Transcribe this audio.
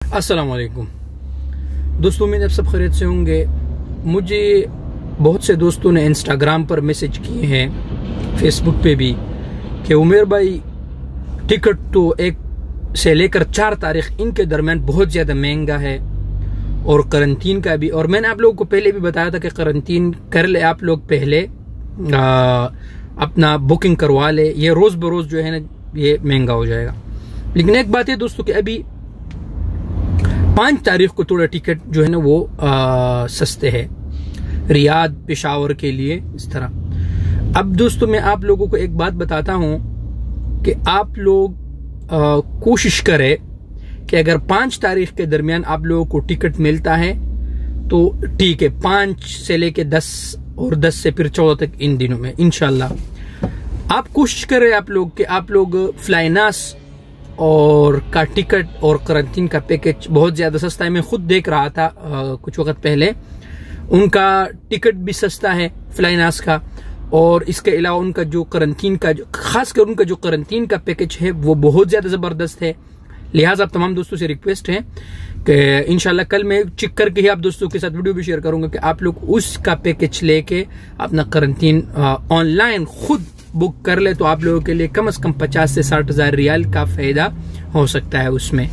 अस्सलाम वालेकुम दोस्तों, उम्मीद आप सब खैरियत से होंगे। मुझे बहुत से दोस्तों ने इंस्टाग्राम पर मैसेज किए हैं, फेसबुक पे भी, कि उमेर भाई टिकट तो 1 से लेकर 4 तारीख इनके दरमियान बहुत ज़्यादा महंगा है और करंटीन का भी। और मैंने आप लोगों को पहले भी बताया था कि करंटीन कर ले आप लोग, पहले अपना बुकिंग करवा ले, ये रोज़ बरोज़ जो है ना ये महंगा हो जाएगा। लेकिन एक बात है दोस्तों कि अभी 5 तारीख को थोड़ा टिकट जो है ना वो सस्ते है, रियाद पेशावर के लिए इस तरह। अब दोस्तों मैं आप लोगों को एक बात बताता हूं कि आप लोग कोशिश करें कि अगर 5 तारीख के दरमियान आप लोगों को टिकट मिलता है तो ठीक है, 5 से लेके 10 और 10 से फिर 14 तक इन दिनों में इंशाल्लाह आप कोशिश करें आप लोग फ्लाइनास और का टिकट और करंटीन का पैकेज बहुत ज्यादा सस्ता है। मैं खुद देख रहा था कुछ वक्त पहले, उनका टिकट भी सस्ता है फ्लाइनास का, और इसके अलावा उनका जो करंटीन का खासकर उनका जो करंटीन का पैकेज है वो बहुत ज्यादा जबरदस्त है। लिहाजा आप तमाम दोस्तों से रिक्वेस्ट है कि इंशाल्लाह कल मैं चेक करके ही आप दोस्तों के साथ वीडियो भी शेयर करूंगा कि आप लोग उसका पैकेज लेके अपना करंटीन ऑनलाइन खुद बुक कर ले, तो आप लोगों के लिए कम से कम 50 से 60 हज़ार रियाल का फायदा हो सकता है उसमें।